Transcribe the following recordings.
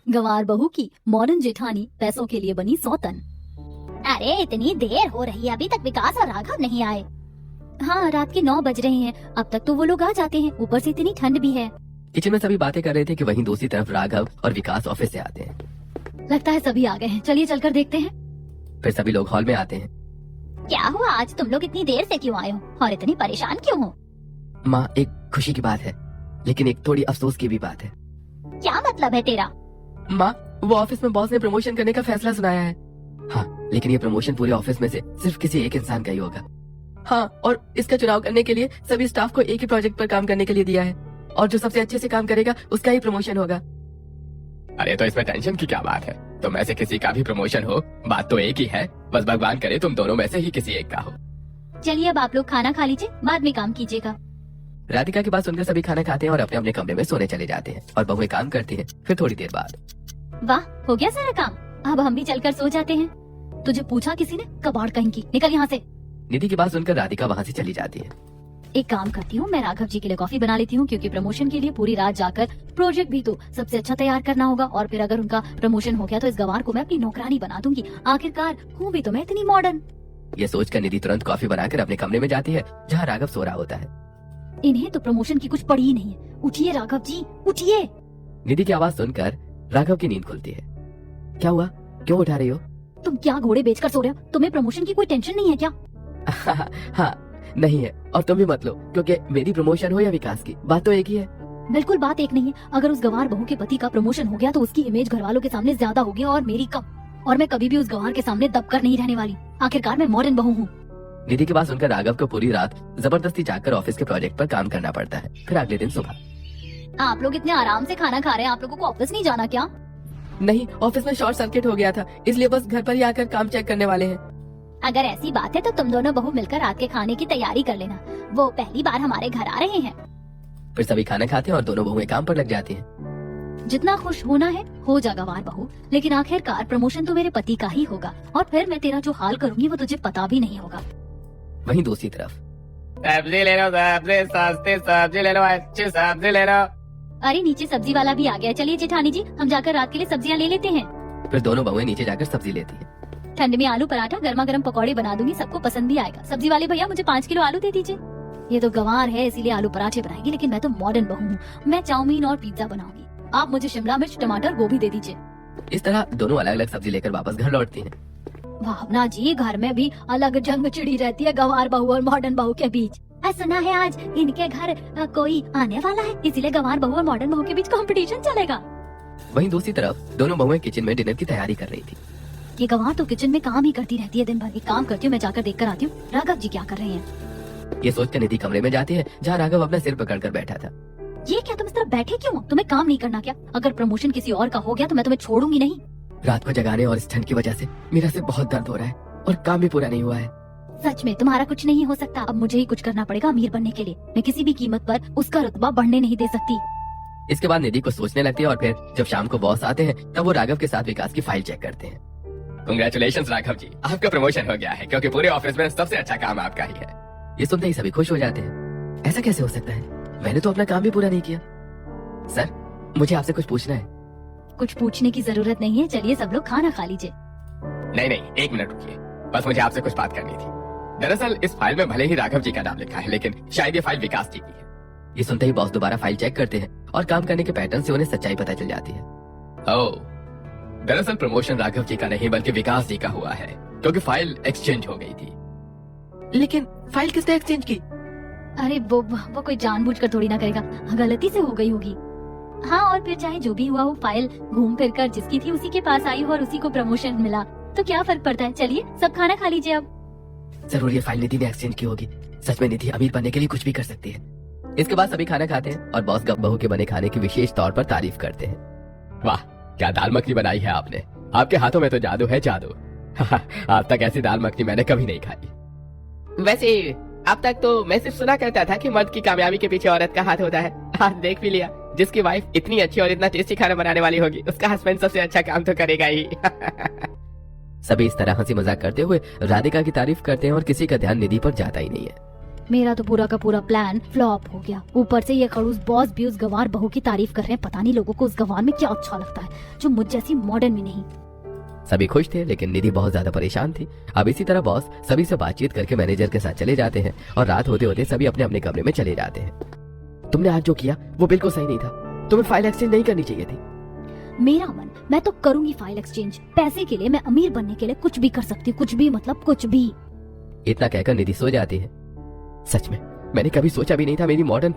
गंवार बहू की मॉडर्न जेठानी पैसों के लिए बनी सौतन। अरे इतनी देर हो रही है, अभी तक विकास और राघव नहीं आए। हाँ, रात के 9 बज रहे हैं, अब तक तो वो लोग आ जाते हैं, ऊपर से इतनी ठंड भी है। किचन में सभी बातें कर रहे थे कि वहीं दूसरी तरफ राघव और विकास ऑफिस से आते हैं। लगता है सभी आ गए हैं, चलिए चलकर देखते हैं। फिर सभी लोग हॉल में आते हैं। क्या हुआ, आज तुम लोग इतनी देर से क्यों आए हो और इतनी परेशान क्यों हो? माँ, एक खुशी की बात है, लेकिन एक थोड़ी अफसोस की भी बात है। क्या मतलब है तेरा? माँ, वो ऑफिस में बॉस ने प्रमोशन करने का फैसला सुनाया है। हाँ, लेकिन ये प्रमोशन पूरे ऑफिस में से सिर्फ किसी एक इंसान का ही होगा। हाँ, और इसका चुनाव करने के लिए सभी स्टाफ को एक ही प्रोजेक्ट पर काम करने के लिए दिया है, और जो सबसे अच्छे से काम करेगा उसका ही प्रमोशन होगा। अरे तो इसमें टेंशन की क्या बात है? तुम में से किसी का भी प्रमोशन हो, बात तो एक ही है, बस भगवान करे तुम दोनों में से ही किसी एक का हो। चलिए अब आप लोग खाना खा लीजिए, बाद में काम कीजिएगा। राधिका की बात सुनकर सभी खाना खाते हैं और अपने अपने कमरे में सोने चले जाते हैं, और बहुएं काम करती हैं। फिर थोड़ी देर बाद, वाह, हो गया सारा काम, अब हम भी चलकर सो जाते हैं। तुझे पूछा किसी ने? कबाड़ कहीं की, निकल यहाँ से। निधि की बात सुनकर राधिका वहाँ से चली जाती है। एक काम करती हूँ, मैं राघव जी के लिए कॉफी बना लेती हूँ, क्योंकि प्रमोशन के लिए पूरी रात जाकर प्रोजेक्ट भी तो सबसे अच्छा तैयार करना होगा, और फिर अगर उनका प्रमोशन हो गया तो इस गंवार को मैं अपनी नौकरानी बना दूंगी। आखिरकार हूँ भी तो मैं इतनी मॉडर्न। ये सोचकर निधि तुरंत कॉफी बनाकर अपने कमरे में जाती है, जहाँ राघव सो रहा होता है। इन्हें तो प्रमोशन की कुछ पड़ी ही नहीं है। उठिए राघव जी, उठिए। निधि की आवाज सुनकर राघव की नींद खुलती है। क्या हुआ, क्यों उठा रही हो? तुम क्या घोड़े बेचकर सो रहे हो? तुम्हें प्रमोशन की कोई टेंशन नहीं है क्या? हाँ, नहीं है, और तुम भी मत लो, क्योंकि मेरी प्रमोशन हो या विकास की, बात तो एक ही है। बिल्कुल बात एक नहीं है। अगर उस गंवार बहू के पति का प्रमोशन हो गया तो उसकी इमेज घर वालों के सामने ज्यादा होगी, और मेरी कम। और मैं कभी भी उस गंवार के सामने दबकर नहीं रहने वाली। आखिरकार मैं मॉडर्न बहू हूँ। निधि की बात सुनकर राघव को पूरी रात जबरदस्ती जाकर ऑफिस के प्रोजेक्ट पर काम करना पड़ता है। फिर अगले दिन सुबह, आप लोग इतने आराम से खाना खा रहे हैं, आप लोगों को ऑफिस नहीं जाना क्या? नहीं, ऑफिस में शॉर्ट सर्किट हो गया था, इसलिए बस घर पर ही आकर काम चेक करने वाले हैं। अगर ऐसी बात है तो तुम दोनों बहू मिलकर रात के खाने की तैयारी कर लेना, वो पहली बार हमारे घर आ रहे हैं। फिर सभी खाना खाते हैं और दोनों बहुएं काम पर लग जाती हैं। जितना खुश होना है हो जा गंवार बहू, लेकिन आखिरकार प्रमोशन तो मेरे पति का ही होगा, और फिर मैं तेरा जो हाल करूंगी वो तुझे पता भी नहीं होगा। वहीं दूसरी तरफ, सब्जी ले लो, सब्जी सस्ती सब्जी ले लो, अच्छी सब्जी ले लो। अरे नीचे सब्जी वाला भी आ गया, चलिए जेठानी जी हम जाकर रात के लिए सब्जियां ले लेते हैं। फिर दोनों बहुएं नीचे जाकर सब्जी लेती हैं। ठंड में आलू पराठा, गर्मा गर्म पकौड़े बना दूंगी, सबको पसंद भी आएगा। सब्जी वाले भैया मुझे 5 किलो आलू दे दीजिए। ये तो गंवार है इसीलिए आलू पराठे बनाएगी, लेकिन मैं तो मॉडर्न बहू हूँ, मैं चाउमीन और पिज्जा बनाऊंगी। आप मुझे शिमला मिर्च, टमाटर, गोभी दे दीजिए। इस तरह दोनों अलग अलग सब्जी लेकर वापस घर लौटती हैं। भावना जी, घर में भी अलग जंग छिड़ी रहती है गंवार बहू और मॉडर्न बहू के बीच। सुना है आज इनके घर कोई आने वाला है, इसीलिए गंवार बहू और मॉडर्न बहू के बीच कंपटीशन चलेगा। वहीं दूसरी तरफ दोनों बहुएं किचन में डिनर की तैयारी कर रही थी। ये गंवार तो किचन में काम ही करती रहती है दिन भर। एक काम करती हूँ, मैं जाकर देख कर आती हूँ राघव जी क्या कर रहे हैं। ये सोचकर निधि कमरे में जाती है, जहाँ राघव अपना सिर पकड़कर बैठा था। ये क्या, तुम इस तरह बैठे क्यों? तुम्हें काम नहीं करना क्या? अगर प्रमोशन किसी और का हो गया तो मैं तुम्हें छोड़ूंगी नहीं। रात को जगाने और इस ठंड की वजह से मेरा सिर बहुत दर्द हो रहा है, और काम भी पूरा नहीं हुआ है। सच में तुम्हारा कुछ नहीं हो सकता। अब मुझे ही कुछ करना पड़ेगा अमीर बनने के लिए। मैं किसी भी कीमत पर उसका रुतबा बढ़ने नहीं दे सकती। इसके बाद निधि को सोचने लगती है, और फिर जब शाम को बॉस आते हैं तब वो राघव के साथ विकास की फाइल चेक करते हैं। कांग्रेचुलेशंस राघव जी, आपका प्रमोशन हो गया है, क्योंकि पूरे ऑफिस में सबसे अच्छा काम आपका ही है। ये सुनते ही सभी खुश हो जाते हैं। ऐसा कैसे हो सकता है, मैंने तो अपना काम भी पूरा नहीं किया। सर, मुझे आपसे कुछ पूछना है। कुछ पूछने की जरूरत नहीं है, चलिए सब लोग खाना खा लीजिए। नहीं, 1 मिनट रुकिए, बस मुझे आपसे कुछ बात करनी थी। दरअसल इस फाइल में भले ही राघव जी का नाम लिखा है, लेकिन शायद ये फाइल विकास जी की है। ये सुनते ही बॉस दोबारा फाइल चेक करते हैं, और काम करने के पैटर्न से उन्हें सच्चाई पता चल जाती है। ओह, दरअसल प्रमोशन राघव जी का नहीं बल्कि विकास जी का हुआ है, क्योंकि फाइल एक्सचेंज हो गई थी। लेकिन फाइल किसने एक्सचेंज की? अरे वो कोई जानबूझकर थोड़ी ना करेगा, गलती से हो गई होगी। हाँ, और फिर चाहे जो भी हुआ हो, फाइल घूम फिर कर जिसकी थी उसी के पास आई और उसी को प्रमोशन मिला, तो क्या फर्क पड़ता है। चलिए सब खाना खा लीजिए अब। जरूर ये फाइल निधि ने एक्सचेंज की होगी। सच में निधि अमीर बनने के लिए कुछ भी कर सकती है। इसके बाद सभी खाना खाते हैं, और बॉस बहू के बने खाने की विशेष तौर पर तारीफ करते हैं। वाह, क्या दाल मखनी बनाई है आपने, आपके हाथों में तो जादू है, जादू। आज तक ऐसी दाल मखनी मैंने कभी नहीं खाई। वैसे अब तक तो मैं सिर्फ सुना करता था कि मर्द की कामयाबी के पीछे औरत का हाथ होता है। आज देख भी लिया, जिसकी वाइफ इतनी अच्छी और इतना टेस्टी खाना बनाने वाली होगी, उसका हस्बैंड सबसे अच्छा काम तो करेगा ही। सभी इस तरह हंसी मजाक करते हुए राधिका की तारीफ करते हैं, और किसी का ध्यान निधि पर जाता ही नहीं है। मेरा तो पूरा का पूरा प्लान फ्लॉप हो गया। ऊपर से ये खड़ूस बॉस भी उस गंवार बहू की तारीफ कर रहे हैं। पता नहीं लोगों को उस गंवार में क्या अच्छा लगता है जो मुझ जैसी मॉडर्न भी नहीं। सभी खुश थे, लेकिन निधि बहुत ज्यादा परेशान थी। अब इसी तरह बॉस सभी से बातचीत करके मैनेजर के साथ चले जाते हैं और रात होते होते सभी अपने अपने कमरे में चले जाते हैं। तुमने आज जो किया वो बिल्कुल सही नहीं था। तुम्हें फाइल एक्सचेंज नहीं करनी चाहिए थी। मेरा मन, मैं तो करूंगी फाइल एक्सचेंज। पैसे के लिए मैं अमीर बनने के लिए कुछ भी कर सकती हूँ, कुछ भी मतलब कुछ भी। इतना कहकर निधि सो जाती है। सच में मैंने कभी सोचा भी नहीं था मेरी मॉडर्न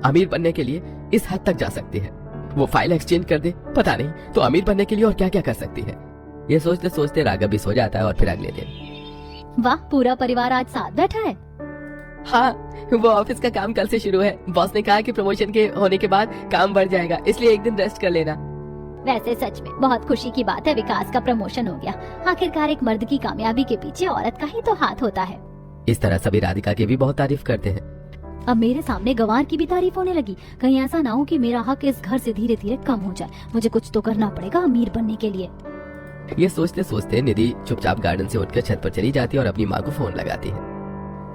अमीर बनने के लिए इस हद तक जा सकती है। वो फाइल एक्सचेंज कर दे, पता नहीं तो अमीर बनने के लिए और क्या क्या कर सकती है। ये सोचते सोचते राघव भी सो जाता है और फिर अगले दिन वाह, पूरा परिवार आज साथ बैठा है। हाँ, वो ऑफिस का काम कल से शुरू है। बॉस ने कहा कि प्रमोशन के होने के बाद काम बढ़ जाएगा, इसलिए एक दिन रेस्ट कर लेना। वैसे सच में बहुत खुशी की बात है, विकास का प्रमोशन हो गया। आखिरकार एक मर्द की कामयाबी के पीछे औरत का ही तो हाथ होता है। इस तरह सभी राधिका की भी बहुत तारीफ करते हैं। अब मेरे सामने गंवार की भी तारीफ होने लगी। कहीं ऐसा ना हो कि मेरा हक इस घर से धीरे धीरे कम हो जाए। मुझे कुछ तो करना पड़ेगा अमीर बनने के लिए। ये सोचते सोचते निधि चुपचाप गार्डन से उठकर छत पर चली जाती है और अपनी माँ को फोन लगाती है।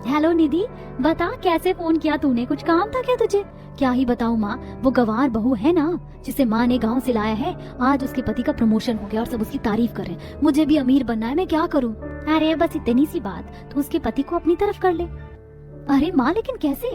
हेलो निधि, बता कैसे फोन किया तूने? कुछ काम था क्या तुझे? क्या ही बताऊं माँ, वो गंवार बहू है ना जिसे माँ ने गांव से लाया है, आज उसके पति का प्रमोशन हो गया और सब उसकी तारीफ कर रहे हैं। मुझे भी अमीर बनना है, मैं क्या करूँ? अरे बस इतनी सी बात, तो उसके पति को अपनी तरफ कर ले। अरे माँ, लेकिन कैसे?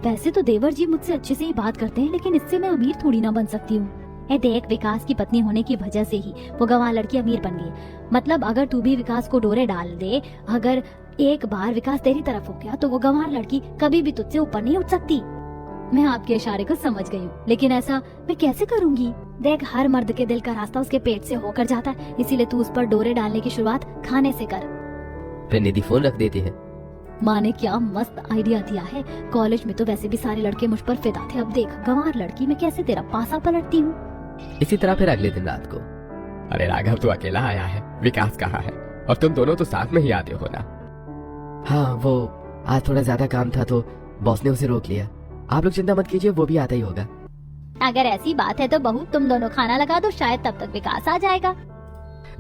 वैसे तो देवर जी मुझसे अच्छे से ही बात करते हैं, लेकिन इससे मैं अमीर थोड़ी ना बन सकती हूँ। देख, विकास की पत्नी होने की वजह से ही वो गंवार लड़की अमीर बन गई। मतलब अगर तू भी विकास को डोरे डाल दे, अगर एक बार विकास तेरी तरफ हो गया तो वो गंवार लड़की कभी भी तुझसे ऊपर नहीं उठ सकती। मैं आपके इशारे को समझ गई हूँ, लेकिन ऐसा मैं कैसे करूँगी? देख, हर मर्द के दिल का रास्ता उसके पेट से होकर जाता है, इसीलिए तू उस पर डोरे डालने की शुरुआत खाने से कर। फिर निधि फोन रख देती है। माँ ने क्या मस्त आइडिया दिया है। कॉलेज में तो वैसे भी सारे लड़के मुझ पर फिदा थे, अब देख गंवार लड़की मैं कैसे तेरा पासा पलटती हूँ। इसी तरह फिर अगले दिन रात को। अरे राघव तो अकेला आया है, विकास कहाँ है? और तुम दोनों तो साथ में ही आते हो ना? हाँ, वो आज थोड़ा ज्यादा काम था तो बॉस ने उसे रोक लिया। आप लोग चिंता मत कीजिए, वो भी आता ही होगा। अगर ऐसी बात है तो बहू तुम दोनों खाना लगा दो, शायद तब तक विकास आ जाएगा।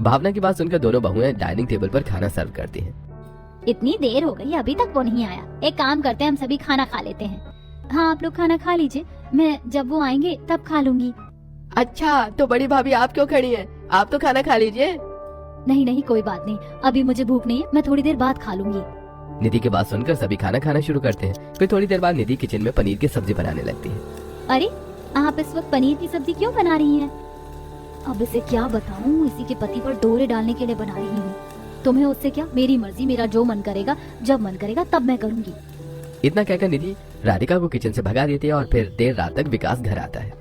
भावना की बात सुनकर दोनों बहुएं डाइनिंग टेबल पर खाना सर्व करती हैं। इतनी देर हो गई, अभी तक वो नहीं आया। एक काम करते हैं, हम सभी खाना खा लेते हैं। हाँ, आप लोग खाना खा लीजिए, मैं जब वो आएंगे तब खा लूंगी। अच्छा, तो बड़ी भाभी आप क्यों खड़ी हैं? आप तो खाना खा लीजिए। नहीं नहीं, कोई बात नहीं, अभी मुझे भूख नहीं है, मैं थोड़ी देर बाद खा लूंगी। निधि की बात सुनकर सभी खाना खाना शुरू करते हैं। फिर थोड़ी देर बाद निधि किचन में पनीर की सब्जी बनाने लगती है। अरे, आप इस वक्त पनीर की सब्जी क्यों बना रही हैं? अब इसे क्या बताऊं, इसी के पति पर डोरे डालने के लिए बना रही हूँ। तुम्हें उससे क्या, मेरी मर्जी, मेरा जो मन करेगा जब मन करेगा तब मैं करूंगी। इतना कहकर निधि राधिका को किचन से भगा देती है और फिर देर रात तक विकास घर आता है।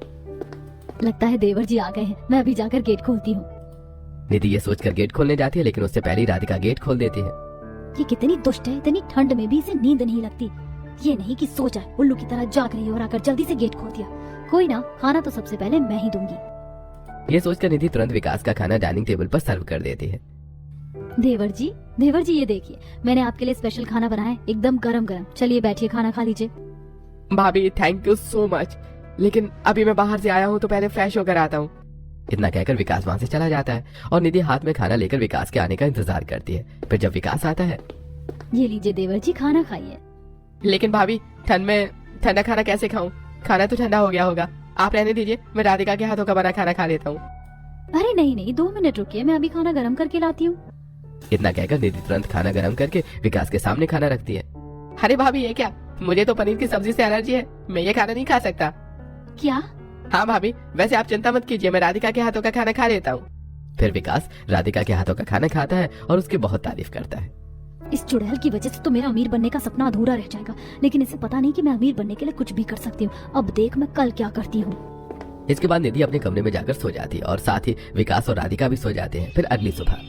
लगता है देवर जी आ गए हैं, मैं अभी जाकर गेट खोलती हूँ। निधि ये सोचकर गेट खोलने जाती है, लेकिन उससे पहले ही राधिका गेट खोल देती है। ये कितनी दुष्ट है, इतनी ठंड में भी इसे नींद नहीं लगती। ये नहीं कि सो जाए, उल्लू की तरह जाग रही है और आकर जल्दी से गेट खोल दिया। कोई ना, खाना तो सबसे पहले मैं ही दूंगी। ये सोचकर निधि तुरंत विकास का खाना डाइनिंग टेबल पर सर्व कर देती है। देवर जी ये देखिए, मैंने आपके लिए स्पेशल खाना बनाया है, एकदम गरम गरम। चलिए बैठिए, खाना खा लीजिए। भाभी थैंक यू सो मच, लेकिन अभी मैं बाहर से आया हूँ तो पहले फ्रेश होकर आता हूँ। इतना कहकर विकास वहाँ से चला जाता है और निधि हाथ में खाना लेकर विकास के आने का इंतजार करती है। फिर जब विकास आता है, ये लीजिए देवर जी, खाना खाइए। लेकिन भाभी, ठंड में ठंडा खाना कैसे खाऊं? खाना तो ठंडा हो गया होगा। आप रहने दीजिए, मैं राधिका के हाथों का बना खाना खा लेता हूँ। अरे नहीं, 2 मिनट रुकिए, मैं अभी खाना गरम करके लाती हूँ। इतना कहकर निधि तुरंत खाना गर्म करके विकास के सामने खाना रखती है। अरे भाभी, ये क्या? मुझे तो पनीर की सब्जी से एलर्जी है, मैं ये खाना नहीं खा सकता। क्या? हाँ भाभी, वैसे आप चिंता मत कीजिए, मैं राधिका के हाथों का खाना खा लेता हूँ। फिर विकास राधिका के हाथों का खाना खाता है और उसकी बहुत तारीफ करता है। इस चुड़ैल की वजह से तो मेरा अमीर बनने का सपना अधूरा रह जाएगा, लेकिन इसे पता नहीं कि मैं अमीर बनने के लिए कुछ भी कर सकती हूँ। अब देख मैं कल क्या करती हूँ। इसके बाद निधि अपने कमरे में जाकर सो जाती है और साथ ही विकास और राधिका भी सो जाते हैं। फिर अगली सुबह,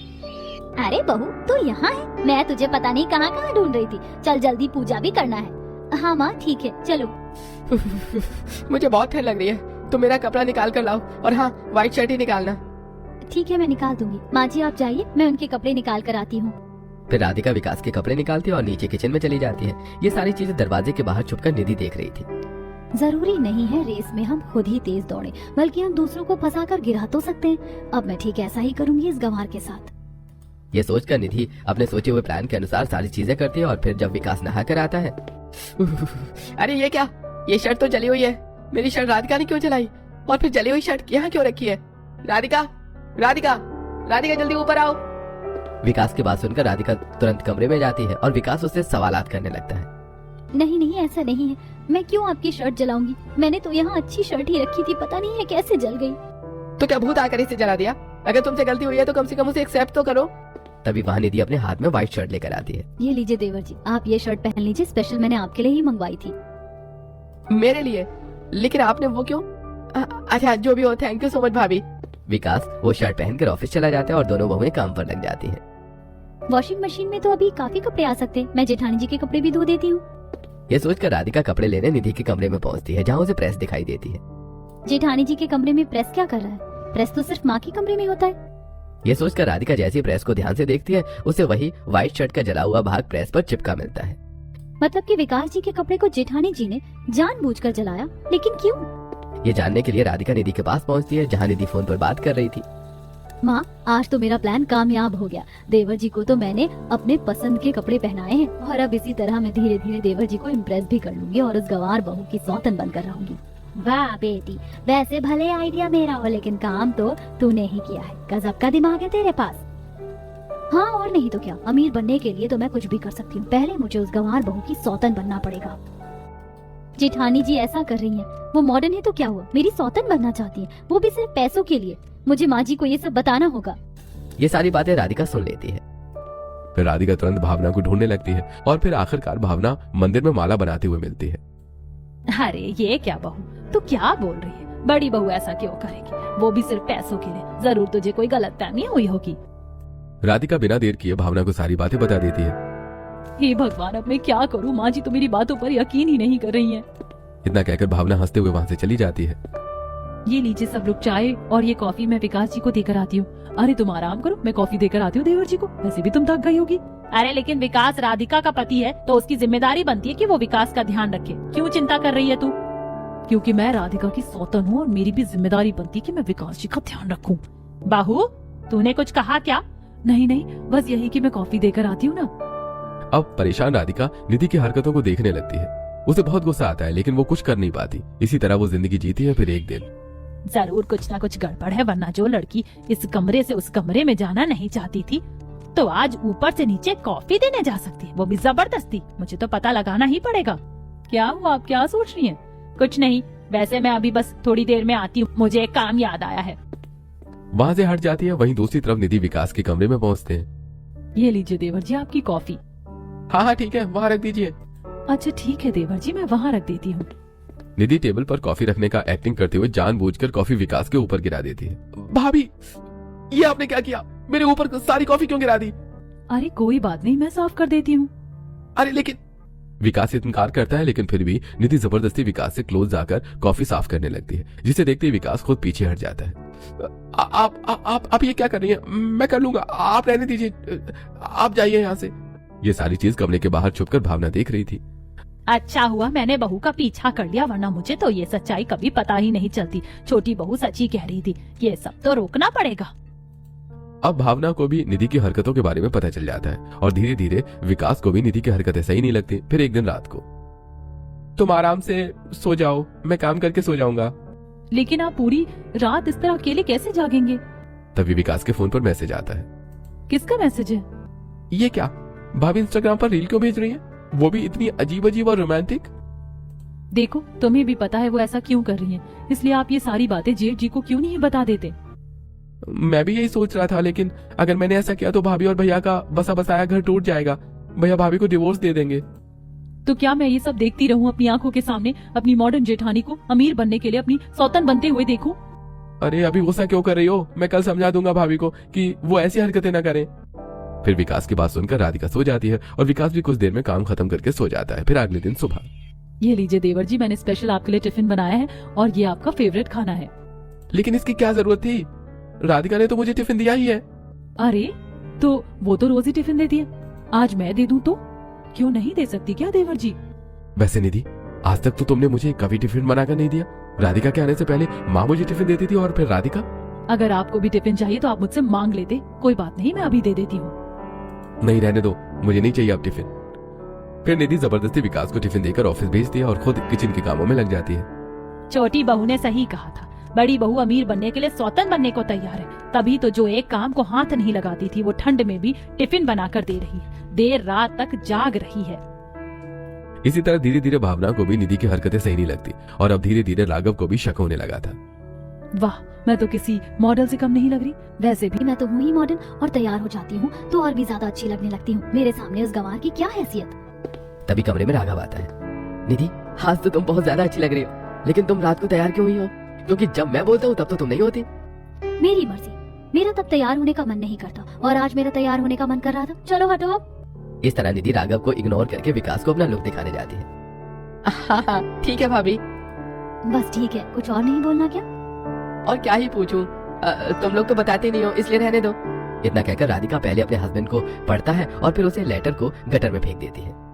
अरे बहू, तू यहाँ है? मैं तुझे पता नहीं कहाँ कहाँ ढूंढ रही थी। चल जल्दी, पूजा भी करना है। हाँ माँ, ठीक है, चलो। मुझे बहुत ठंड लग रही है, तो मेरा कपड़ा निकाल कर लाओ, और हाँ, व्हाइट शर्ट ही निकालना। ठीक है, मैं निकाल दूंगी। माँ जी आप जाइए, मैं उनके कपड़े निकाल कर आती हूँ। फिर राधिका विकास के कपड़े निकालती है और नीचे किचन में चली जाती है। ये सारी चीजें दरवाजे के बाहर छुपकर निधि देख रही थी। जरूरी नहीं है रेस में हम खुद ही तेज दौड़े, बल्कि हम दूसरों को फंसाकर गिरा तो सकते हैं। अब मैं ठीक ऐसा ही करूंगी इस गंवार के साथ। ये सोचकर निधि अपने सोचे हुए प्लान के अनुसार सारी चीजें करती है और फिर जब विकास नहा कर आता है अरे ये क्या, ये शर्ट तो जली हुई है। मेरी शर्ट राधिका ने क्यों जलाई, और फिर जली हुई शर्ट यहाँ क्यों रखी है? राधिका, राधिका, राधिका जल्दी ऊपर आओ। विकास की बात सुनकर राधिका तुरंत कमरे में जाती है और विकास उससे सवालात करने लगता है। नहीं नहीं, ऐसा नहीं है, मैं क्यों आपकी शर्ट जलाऊंगी? मैंने तो यहाँ अच्छी शर्ट ही रखी थी, पता नहीं है कैसे जल गई। तो क्या भूत आकर इसे जला दिया? अगर तुमसे गलती हुई है तो कम से कम उसे एक्सेप्ट तो करो। तभी वहाँ निधि अपने हाथ में व्हाइट शर्ट लेकर आती है। ये लीजिए देवर जी, आप ये शर्ट पहन लीजिए, स्पेशल मैंने आपके लिए ही मंगवाई थी। मेरे लिए? लेकिन आपने वो क्यों? अच्छा जो भी हो, थैंक यू सो मच भाभी। विकास वो शर्ट पहनकर ऑफिस चला जाता है और दोनों बहुएं काम पर लग जाती है। वॉशिंग मशीन में तो अभी काफी कपड़े आ सकते हैं, मैं जेठानी जी के कपड़े भी धो देती हूँ। ये सोचकर राधिका कपड़े लेने निधि के कमरे में पहुंचती है, जहाँ उसे प्रेस दिखाई देती है। जेठानी जी के कमरे में प्रेस क्या कर रहा है? प्रेस तो सिर्फ माँ के कमरे में होता है। ये सोचकर राधिका जैसी प्रेस को ध्यान से देखती है, उसे वही व्हाइट शर्ट का जला हुआ भाग प्रेस पर चिपका मिलता है। मतलब कि विकास जी के कपड़े को जेठानी जी ने जानबूझकर जलाया, लेकिन क्यों? ये जानने के लिए राधिका निधि के पास पहुंचती है, जहाँ निधि फोन पर बात कर रही थी। माँ, आज तो मेरा प्लान कामयाब हो गया। देवर जी को तो मैंने अपने पसंद के कपड़े पहनाए हैं और अब इसी तरह मैं धीरे धीरे देवर जी को इम्प्रेस भी कर लूंगी और उस गंवार बहू की सौतन बनकर रहूंगी। वाह बेटी, वैसे भले आइडिया मेरा हो, लेकिन काम तो तूने ही किया है। गजब का दिमाग है तेरे पास। हाँ और नहीं तो क्या, अमीर बनने के लिए तो मैं कुछ भी कर सकती हूँ, पहले मुझे उस गंवार बहू की सौतन बनना पड़ेगा। जेठानी जी ऐसा कर रही हैं, वो मॉडर्न है तो क्या हुआ, मेरी सौतन बनना चाहती है, वो भी सिर्फ पैसों के लिए। मुझे माँ जी को ये सब बताना होगा। ये सारी बातें राधिका सुन लेती है। फिर राधिका तुरंत भावना को ढूंढने लगती है और फिर आखिरकार भावना मंदिर में माला बनाते हुए मिलती है। अरे ये क्या बहू, तू क्या बोल रही है? बड़ी बहू ऐसा क्यों करेगी, वो भी सिर्फ पैसों के लिए? जरूर तुझे कोई गलतफहमी हुई होगी। राधिका बिना देर किए भावना को सारी बातें बता देती है। हे भगवान, अब मैं क्या करूं? माँ जी तो मेरी बातों पर यकीन ही नहीं कर रही हैं। इतना कहकर भावना हंसते हुए वहाँ से चली जाती है। ये लीजिए सब लोग चाय और ये कॉफी मैं विकास जी को देकर आती हूँ। अरे तुम आराम करो, मैं कॉफी देकर आती हूँ देवर जी को, वैसे भी तुम थक गई होगी। अरे लेकिन विकास राधिका का पति है तो उसकी जिम्मेदारी बनती है कि वो विकास का ध्यान रखे। क्यों चिंता कर रही है तू? क्योंकि मैं राधिका की सौतन हूँ और मेरी भी जिम्मेदारी बनती है कि मैं विकास जी का ध्यान रखूं। बाहू, तूने कुछ कहा क्या? नहीं नहीं, बस यही कि मैं कॉफी देकर आती हूँ ना। अब परेशान राधिका निधि की हरकतों को देखने लगती है। उसे बहुत गुस्सा आता है, लेकिन वो कुछ कर नहीं पाती। इसी तरह वो जिंदगी जीती है। फिर एक दिन जरूर कुछ ना कुछ गड़बड़ है, वरना जो लड़की इस कमरे से उस कमरे में जाना नहीं चाहती थी तो आज ऊपर से नीचे कॉफी देने जा सकती है, वो भी जबरदस्ती। मुझे तो पता लगाना ही पड़ेगा। क्या हुआ, आप क्या सोच रही हैं? कुछ नहीं, वैसे मैं अभी बस थोड़ी देर में आती हूँ, मुझे एक काम याद आया है। वहाँ से हट जाती है। वहीं दूसरी तरफ निधि विकास के कमरे में पहुँचते हैं। ये लीजिए देवर जी आपकी कॉफी। हाँ हाँ ठीक है, वहाँ रख दीजिए। अच्छा ठीक है देवर जी, मैं वहाँ रख देती हूँ। निधि टेबल पर कॉफी रखने का एक्टिंग करते हुए जानबूझकर कॉफी विकास के ऊपर गिरा देती है। भाभी, ये आपने क्या किया? मेरे ऊपर सारी कॉफी क्यों गिरा दी? अरे कोई बात नहीं, मैं साफ कर देती हूँ। अरे लेकिन विकास इनकार करता है, लेकिन फिर भी निधि जबरदस्ती विकास से क्लोज जाकर कॉफी साफ करने लगती है, जिसे देखते ही विकास खुद पीछे हट जाता है। आप ये क्या कर रही हैं? मैं कर लूंगा, आप रहने दीजिए, आप जाइए यहाँ से। ये सारी चीज कमरे के बाहर छुपकर भावना देख रही थी। अच्छा हुआ मैंने बहू का पीछा कर लिया, वरना मुझे तो ये सच्चाई कभी पता ही नहीं चलती। छोटी बहू सच ही कह रही थी, ये सब तो रोकना पड़ेगा। अब भावना को भी निधि की हरकतों के बारे में पता चल जाता है और धीरे धीरे विकास को भी निधि की हरकतें सही नहीं लगती। फिर एक दिन रात को, तुम आराम से सो जाओ, मैं काम करके सो जाऊंगा। लेकिन आप पूरी रात इस तरह अकेले कैसे जागेंगे? तभी विकास के फोन पर मैसेज आता है। किसका मैसेज है? ये क्या, भाभी इंस्टाग्राम पर रील क्यों भेज रही है, वो भी इतनी अजीब अजीब और रोमांटिक? देखो तुम्हें भी पता है वो ऐसा क्यों कर रही है, इसलिए आप ये सारी बातें जेठ जी को क्यों नहीं बता देते? मैं भी यही सोच रहा था, लेकिन अगर मैंने ऐसा किया तो भाभी और भैया का बसा बसाया घर टूट जाएगा। भैया भाभी को डिवोर्स दे देंगे। तो क्या मैं ये सब देखती रहूं अपनी आंखों के सामने, अपनी मॉडर्न जेठानी को अमीर बनने के लिए अपनी सौतन बनते हुए देखूं? अरे अभी गुस्सा क्यों कर रही हो? मैं कल समझा दूंगा भाभी को कि वो ऐसी हरकतें न करें। फिर विकास की बात सुनकर राधिका सो जाती है और विकास भी कुछ देर में काम खत्म करके सो जाता है। फिर अगले दिन सुबह, ये लीजिए देवर जी, मैंने स्पेशल आपके लिए टिफिन बनाया है और ये आपका फेवरेट खाना है। लेकिन इसकी क्या जरूरत थी? राधिका ने तो मुझे टिफिन दिया ही है। अरे तो वो तो रोज ही टिफिन देती है, आज मैं दे दूं तो? क्यों नहीं दे सकती क्या देवर जी? वैसे निधि, आज तक तो तुमने मुझे कभी टिफिन बनाकर नहीं दिया। राधिका के आने से पहले माँ मुझे टिफिन देती थी और फिर राधिका। अगर आपको भी टिफिन चाहिए तो आप मुझसे मांग लेते। कोई बात नहीं, मैं अभी दे देती हूँ। नहीं रहने दो, मुझे नहीं चाहिए अब टिफिन। फिर निधि जबरदस्ती विकास को टिफिन देकर ऑफिस भेज दिया और खुद किचन के कामों में लग जाती है। छोटी बहू ने सही कहा था, बड़ी बहू अमीर बनने के लिए सौतन बनने को तैयार है। तभी तो जो एक काम को हाथ नहीं लगाती थी वो ठंड में भी टिफिन बनाकर दे रही है, देर रात तक जाग रही है। इसी तरह धीरे धीरे भावना को भी निधि की हरकतें सही नहीं लगती और अब धीरे धीरे राघव को भी शक होने लगा था। वाह, मैं तो किसी मॉडल से कम नहीं लग रही। वैसे भी मैं तो हूँ ही मॉडर्न और तैयार हो जाती हूँ तो और भी ज्यादा अच्छी लगने लगती हूँ। मेरे सामने उस गंवार की क्या हैसियत। तभी कमरे में राघव आता है। निधि, आज तो तुम बहुत ज्यादा अच्छी लग रही हो, लेकिन तुम रात को तैयार क्यों हुई हो? क्योंकि जब मैं बोलता हूँ तब तो तुम नहीं होती। मेरी मर्जी, मेरा तब तैयार होने का मन नहीं करता और आज मेरा तैयार होने का मन कर रहा था। चलो हटो अब। इस तरह निधि राघव को इग्नोर करके विकास को अपना लुक दिखाने जाती है। हाँ, ठीक है भाभी। बस ठीक है, कुछ और नहीं बोलना क्या? और क्या ही पूछूं, तुम लोग तो बताते नहीं हो, इसलिए रहने दो। इतना कहकर राधिका पहले अपने हस्बैंड को पढ़ता है और फिर उसे लेटर को गटर में फेंक देती है।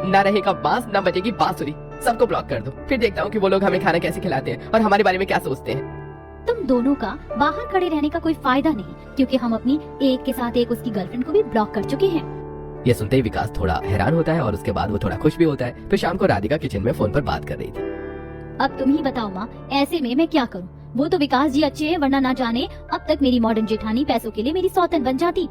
ना रहेगा बांस, ना बजेगी बांसुरी, सबको ब्लॉक कर दो। फिर देखता हूँ कि वो लोग हमें खाना कैसे खिलाते हैं और हमारे बारे में क्या सोचते हैं। तुम दोनों का बाहर खड़े रहने का कोई फायदा नहीं, क्योंकि हम अपनी एक के साथ एक उसकी गर्लफ्रेंड को भी ब्लॉक कर चुके हैं। ये सुनते ही विकास थोड़ा हैरान होता है और उसके बाद वो थोड़ा खुश भी होता है। फिर शाम को राधिका किचन में फोन पर बात कर रही थी। अब तुम ही बताओ माँ, ऐसे में मैं क्या करूँ? वो तो विकास जी अच्छे हैं, वरना ना जाने अब तक मेरी मॉडर्न जेठानी पैसों के लिए मेरी सौतन बन जाती।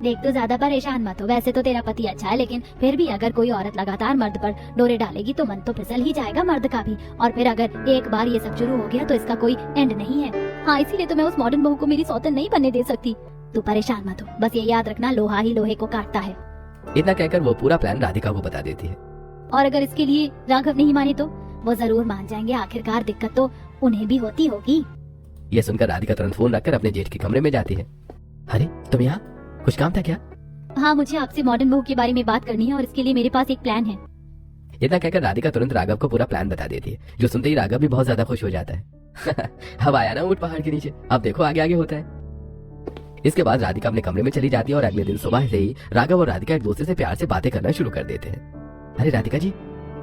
देख, तो ज्यादा परेशान मत हो। वैसे तो तेरा पति अच्छा है, लेकिन फिर भी अगर कोई औरत लगातार मर्द पर डोरे डालेगी तो मन तो फिसल ही जाएगा मर्द का भी। और फिर अगर एक बार ये सब शुरू हो गया तो इसका कोई एंड नहीं है। हाँ, इसीलिए तो मैं उस मॉडर्न बहू को मेरी सौतन नहीं बनने दे सकती। तू परेशान मत हो, बस ये याद रखना, लोहा ही लोहे को काटता है। इतना कहकर वो पूरा प्लान राधिका को बता देती है। और अगर इसके लिए राघव नहीं माने तो वो जरूर मान जाएंगे, आखिरकार दिक्कत तो उन्हें भी होती होगी। ये सुनकर राधिका तुरंत फोन रखकर अपने जेठ के कमरे में जाती है। अरे तुम यहाँ, कुछ काम था क्या? हाँ, मुझे आपसे मॉडर्न बहू के बारे में बात करनी है और इसके लिए मेरे पास एक प्लान है। इतना कहकर राधिका तुरंत राघव को पूरा प्लान बता देती है, जो सुनते ही राघव भी बहुत ज्यादा खुश हो जाता है। अब आया ना ऊंट पहाड़ के नीचे, अब देखो आगे आगे होता है। इसके बाद राधिका अपने कमरे में चली जाती है और अगले दिन सुबह से ही राघव और राधिका एक दूसरे से प्यार से बातें करना शुरू कर देते हैं। अरे राधिका जी,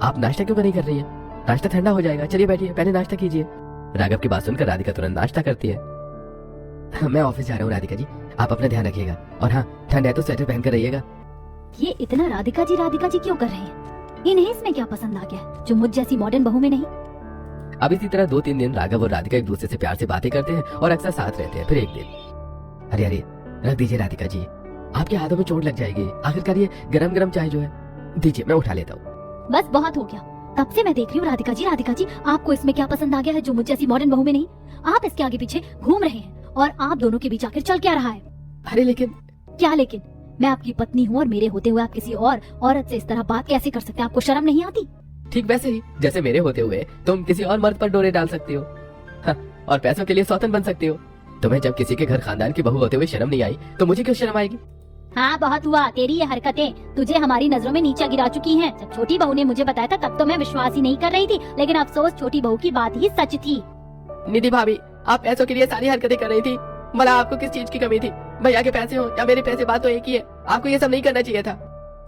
आप नाश्ता क्यों नहीं कर रही हैं? नाश्ता ठंडा हो जाएगा, चलिए बैठिए, पहले नाश्ता कीजिए। राघव की बात सुनकर राधिका तुरंत नाश्ता करती है। मैं ऑफिस जा रहा हूँ राधिका जी, आप अपना ध्यान रखिएगा, और हाँ, ठंड है तो स्वेटर पहन कर रहिएगा। ये इतना राधिका जी क्यों कर रहे हैं? इन्हें इसमें क्या पसंद आ गया जो मुझ जैसी मॉडर्न बहू में नहीं? अब इसी तरह 2-3 दिन राघव और राधिका एक दूसरे से प्यार से बातें करते हैं और अक्सर साथ रहते हैं। फिर एक दिन, अरे अरे रख दीजिए राधिका जी, आपके हाथों में चोट लग जाएगी। आखिरकार ये गरम गरम चाय जो है, दीजिए, मैं उठा लेता हूँ। बस बहुत हो गया, तब से मैं देख रही हूँ राधिका जी, आपको इसमें क्या पसंद आ गया है जो मुझ जैसी मॉडर्न बहू में नहीं? आप इसके आगे पीछे घूम रहे हैं और आप दोनों के बीच आखिर चल क्या रहा है? अरे लेकिन क्या लेकिन? मैं आपकी पत्नी हूँ और मेरे होते हुए आप किसी और औरत से इस तरह बात कैसे कर सकते हैं? आपको शर्म नहीं आती? ठीक वैसे ही जैसे मेरे होते हुए तुम किसी और मर्द पर डोरे डाल सकती हो, हाँ, और पैसों के लिए सौतन बन सकती हो। तुम्हें जब किसी के घर खानदान की बहू होते हुए शर्म नहीं आई तो मुझे क्यों शर्म आएगी? हाँ, बहुत हुआ, तेरी ये हरकतें तुझे हमारी नजरों में नीचा गिरा चुकी हैं। जब छोटी बहू ने मुझे बताया था तब तो मैं विश्वास ही नहीं कर रही थी, लेकिन अफसोस छोटी बहू की बात ही सच थी। निधि भाभी, आप पैसों के लिए सारी हरकतें कर रही थी, भला आपको किस चीज की कमी थी? भैया के पैसे हो या मेरे पैसे, बात तो एक ही है। आपको ये सब नहीं करना चाहिए था।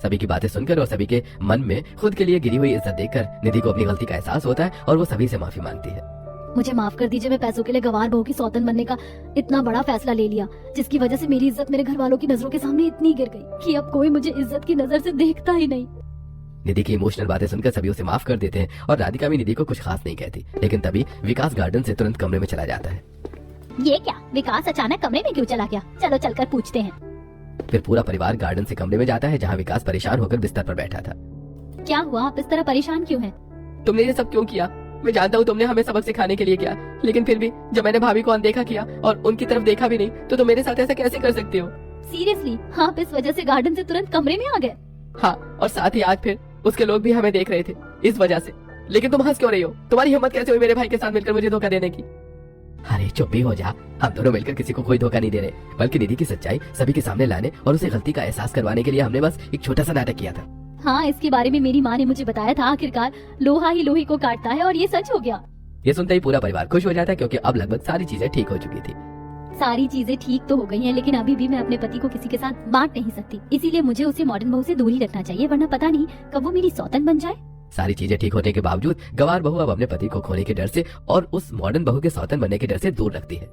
सभी की बातें सुनकर और सभी के मन में खुद के लिए गिरी हुई इज्जत देखकर निधि को अपनी गलती का एहसास होता है और वो सभी से माफी मांगती है। मुझे माफ कर दीजिए, मैं पैसों के लिए गवार बहू की सौतन बनने का इतना बड़ा फैसला ले लिया, जिसकी वजह से मेरी इज्जत मेरे घर वालों की नजरों के सामने इतनी गिर गई कि अब कोई मुझे इज्जत की नजर से देखता ही नहीं। निधि की इमोशनल बातें सुनकर सभी उसे माफ कर देते हैं और राधिका भी निधि को कुछ खास नहीं कहती। लेकिन तभी विकास गार्डन से तुरंत कमरे में चला जाता है। ये क्या, विकास अचानक कमरे में क्यों चला गया? चलो चलकर पूछते हैं। फिर पूरा परिवार गार्डन से कमरे में जाता है जहाँ विकास परेशान होकर बिस्तर पर बैठा था। क्या हुआ, आप इस तरह परेशान क्यों हैं? तुमने ये सब क्यों किया? मैं जानता हूँ तुमने हमें सबक सिखाने के लिए किया, लेकिन फिर भी जब मैंने भाभी को अनदेखा किया और उनकी तरफ देखा भी नहीं तो तुम मेरे साथ ऐसा कैसे कर सकते हो? सीरियसली, आप इस वजह से गार्डन से तुरंत कमरे में आ गए? हाँ, और साथ ही आज फिर उसके लोग भी हमें देख रहे थे इस वजह से। लेकिन तुम हंस क्यों रही हो? तुम्हारी हिम्मत कैसे हुई मेरे भाई के साथ मिलकर मुझे धोखा देने की? अरे चुप भी हो जा, हम दोनों मिलकर किसी को कोई धोखा नहीं दे रहे, बल्कि निधि की सच्चाई सभी के सामने लाने और उसे गलती का एहसास करवाने के लिए हमने बस एक छोटा सा नाटक किया था। हाँ, इसके बारे में मेरी माँ ने मुझे बताया था। आखिरकार लोहा ही लोहे को काटता है और ये सच हो गया। ये सुनते ही पूरा परिवार खुश हो जाता है क्योंकि अब लगभग सारी चीजें ठीक हो चुकी थी। सारी चीजें ठीक तो हो गई हैं, लेकिन अभी भी मैं अपने पति को किसी के साथ बांट नहीं सकती। इसीलिए मुझे उसे मॉडर्न बहू से दूर ही रखना चाहिए, वरना पता नहीं कब वो मेरी सौतन बन जाए। सारी चीजें ठीक होने के बावजूद गवार बहू अब अपने पति को खोने के डर से और उस मॉडर्न बहू के सौतन बनने के डर से दूर रखती है।